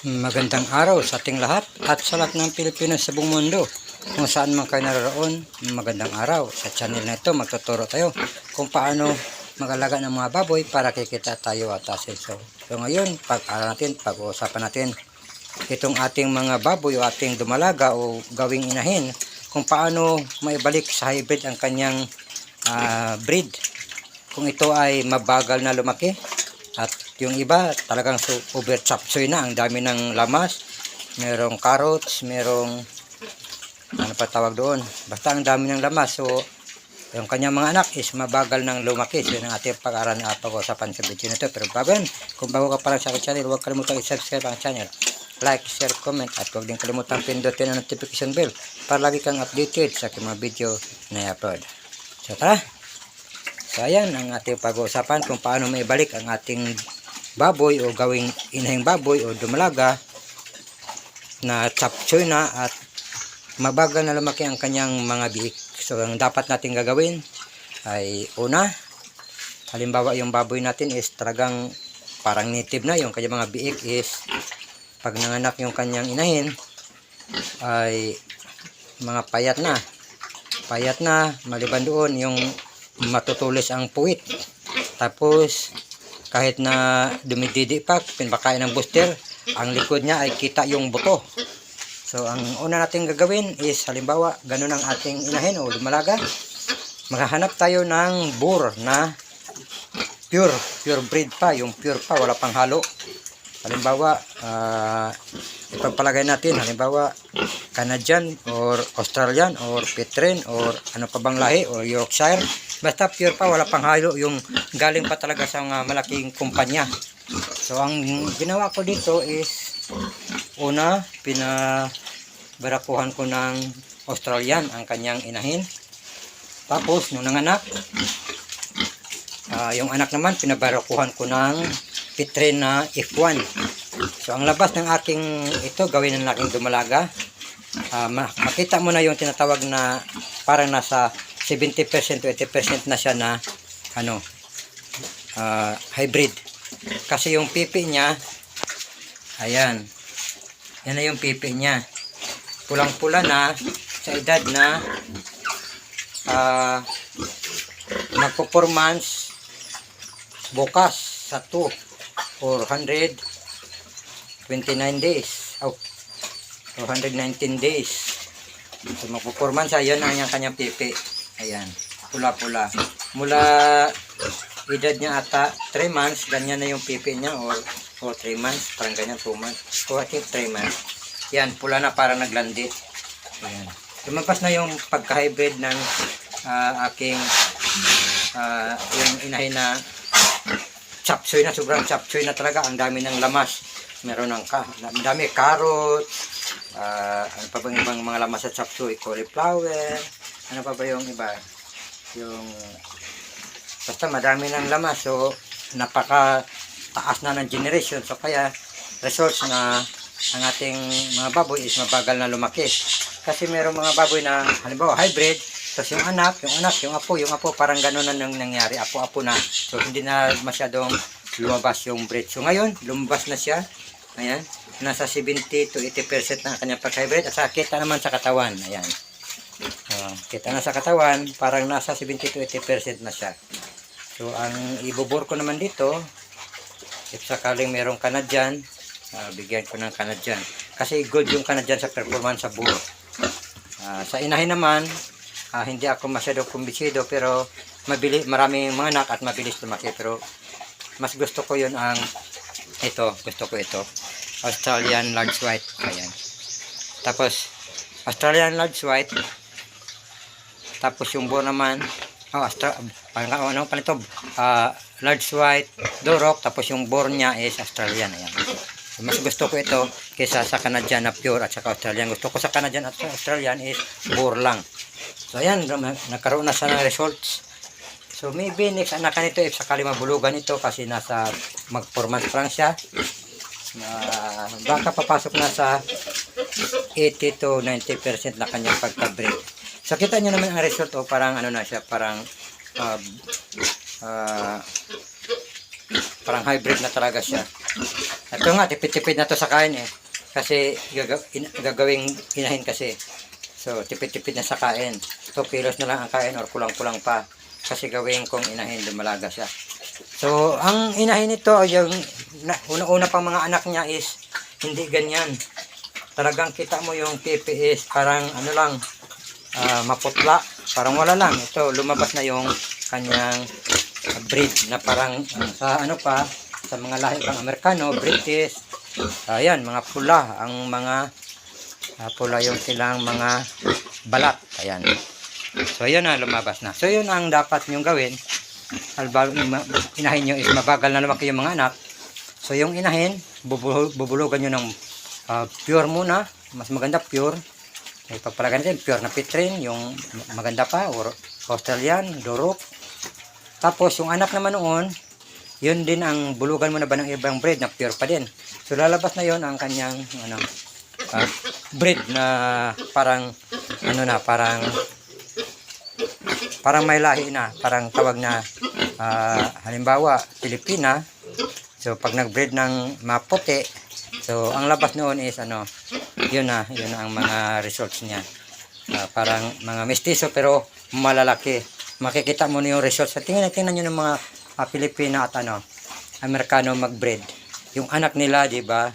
Magandang araw sa ating lahat at sa lahat ng Pilipino sa buong mundo. Kung saan man kayo naroon, magandang araw. Sa channel na ito, magtuturo tayo kung paano mag-alaga ng mga baboy para kikita tayo at asenso. So ngayon, pag-uusapan natin itong ating mga baboy o ating dumalaga o gawing inahin, kung paano maibalik sa hybrid ang kanyang breed. Kung ito ay mabagal na lumaki at yung iba talagang over chapsoy na, ang dami ng lamas, merong carrots, merong ano pa tawag doon, basta ang dami ng lamas. So yung kanyang mga anak is mabagal ng lumaki. So yun ang ating pag-aaral na pag-usapan sa video nito. Pero bago yan, kung bago ka pa lang sa aking channel, huwag kalimutan i-subscribe ang channel, like, share, comment, at huwag din kalimutan pindutin ang notification bell para lagi kang updated sa aking mga video na i-upload. So tara! So ayan ang ating pag-uusapan kung paano maibalik ang ating baboy o gawing inahing baboy o dumalaga na chapchoy na at mabagal na lumaki ang kanyang mga biik. So ang dapat natin gagawin ay una, halimbawa yung baboy natin is talagang parang native na, yung kanyang mga biik is pag nanganak yung kanyang inahin ay mga payat na, maliban doon yung matutulis ang puwit. Tapos kahit na dumididi pa, pinapakain ng booster, ang likod niya ay kita yung buto. So ang una natin gagawin is halimbawa ganun ang ating inahin o dumalaga, maghahanap tayo ng boar na pure breed pa, yung pure pa, wala pang halo. Halimbawa ipagpalagay natin halimbawa Canadian or Australian or Petrine or ano pa bang lahi or Yorkshire, basta pure pa, wala pang halo, yung galing pa talaga sa malaking kumpanya. So ang ginawa ko dito is una, pinabarakuhan ko ng Australian ang kanyang inahin. Tapos nung nanganak, yung anak naman pinabarakuhan ko ng Petrine na F1. So ang labas ng aking ito, gawin ng aking dumalaga, makita mo na yung tinatawag na parang nasa 70% to 80% na siya na hybrid. Kasi yung pipi niya, ayan, yan na yung pipi niya, pulang-pula na sa edad na magpo-4 months bukas sa 429 days, 419 days. So magpo-4 months, ayan ang kanyang pipi. Ayan, pula-pula. Mula edad niya ata 3 months, ganyan na yung pipi niya, or 3 months, parang ganyan, 2 months. So I think 3 months. Yan, pula na, parang naglandi. Ayan. Lumabas na yung pagka-hybrid ng aking yung inahin na chapsoy na, sobrang chapsoy na talaga. Ang dami ng lamas. Meron ng dami carrot, ano pa bang ibang mga lamas sa chapsoy, cauliflower, ano pa ba yung iba, yung basta madami ng lamas. So napaka taas na ng generation. So kaya results na ang ating mga baboy is mabagal na lumaki. Kasi merong mga baboy na halimbawa hybrid, tapos yung anak, yung apo parang gano'n na nangyari, apo-apo na. So hindi na masyadong lumabas yung breed. So ngayon lumabas na siya. Ayan, nasa 70 to 80% na kanyang pag-hybrid. At kita naman sa katawan, ayan. Kita na sa katawan, parang nasa 70 to 80% na siya. So ang ibubur ko naman dito, if sakaling merong Canadian, bigyan ko ng Canadian. Kasi good yung Canadian sa performance sa buro. Sa inahin naman, hindi ako masyado kumbisido, pero maraming mga anak at mabilis lumaki. Pero mas gusto ko yun ang gusto ko ito, Australian Large White. Ayan. Tapos Australian Large White, tapos yung boar naman Large White Duroc, tapos yung boar niya is Australian. Ayan. So, mas gusto ko ito kaysa sa Canadian na pure at saka Australian. Gusto ko sa Canadian at Australian is boar lang. So ayan, nagkaroon na siya ng results. So maybe next anakan nito, if sakali mabulugan ito, kasi nasa mag-4 months pa lang siya, baka papasok na sa 80 to 90% na kanyang pagka-breed. So kita nyo naman ang result, parang ano na siya, parang parang hybrid na talaga siya. Ito nga, tipid-tipid na to sa kain eh. Kasi gagawing inahin kasi. So, tipid-tipid na sa kain. 2 kilos na lang ang kain or kulang-kulang pa. Kasi gawin kong inahin, lumalaga siya. So, ang inahin nito, yung una-una pang mga anak niya is hindi ganyan. Talagang kita mo yung pipi is parang ano lang, maputla. Parang wala lang. Ito, lumabas na yung kanyang breed na parang sa ano pa, sa mga lahi pang Amerikano, British. Ayan, mga pula. Ang mga pula yung silang mga balat. Ayan. So, yun na, lumabas na. So, yun ang dapat nyong gawin. Inahin nyo is mabagal na lumaki yung mga anak. So, yung inahin, bubulugan nyo ng pure muna. Mas maganda pure. Ipagpalagan natin, pure na pitrin. Yung maganda pa, or Australian, Dorok. Tapos, yung anak naman noon, yun din ang bulugan mo na ba ng ibang breed na pure pa din. So, lalabas na yun ang kanyang breed na parang parang may lahi na, parang tawag na halimbawa Pilipina. So pag nag-breed ng maputi, so ang labas noon is yun na ang mga results niya. Parang mga mestizo pero malalaki. Makikita mo na yung results. Tingnan nyo ng mga Pilipina at Amerikano mag-breed. Yung anak nila, di ba?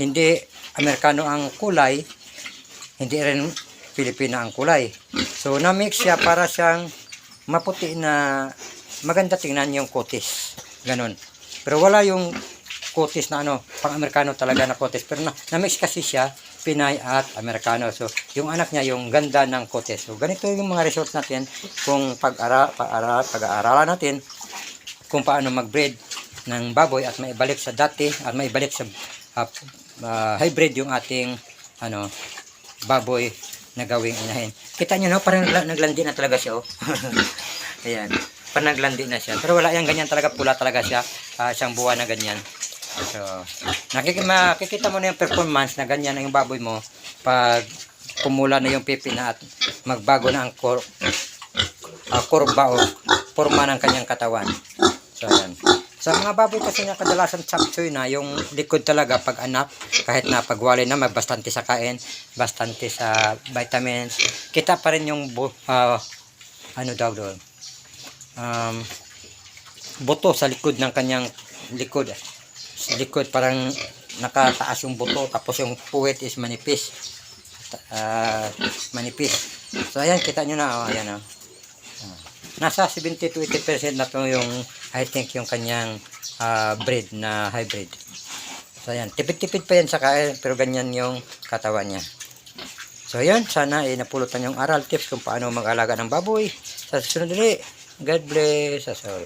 Hindi Amerikano ang kulay, hindi rin Pilipina ang kulay. So, na-mix siya para siyang maputi na maganda tingnan yung kutis. Ganon. Pero wala yung kutis na pang-Amerikano talaga na kutis. Pero na-mix kasi siya, Pinay at Amerikano. So, yung anak niya, yung ganda ng kutis. So, ganito yung mga results natin kung pag-aaralan natin kung paano mag-breed ng baboy at maibalik sa dati at maibalik sa hybrid yung ating baboy na gawing inahin. Kita nyo parang naglandi na talaga siya ayan, parang naglandi na siya, pero wala yan, ganyan talaga, pula talaga siya, isang buwan na ganyan. So makikita mo na yung performance na ganyan na yung baboy mo pag pumula na yung pipi na at magbago na ang kurba o forma ng kanyang katawan. So ayan. Sa mga baboy kasi na kadalasan chapchoy na, yung likod talaga pag anak, kahit na pagwalay na, bastante sa kain, bastante sa vitamins, kita pa rin yung buto sa likod ng kanyang likod. Likod parang nakataas yung buto, tapos yung puwet is manipis. So ayan, kita nyo na, ayan nasa 70 to 80% na to yung, I think, yung kanyang breed na hybrid. So ayan, tipid-tipid pa yan sa kain, pero ganyan yung katawan niya. So ayan, sana napulutan yung aral tips kung paano mag-alaga ng baboy. Sa susunod ulit, God bless us all.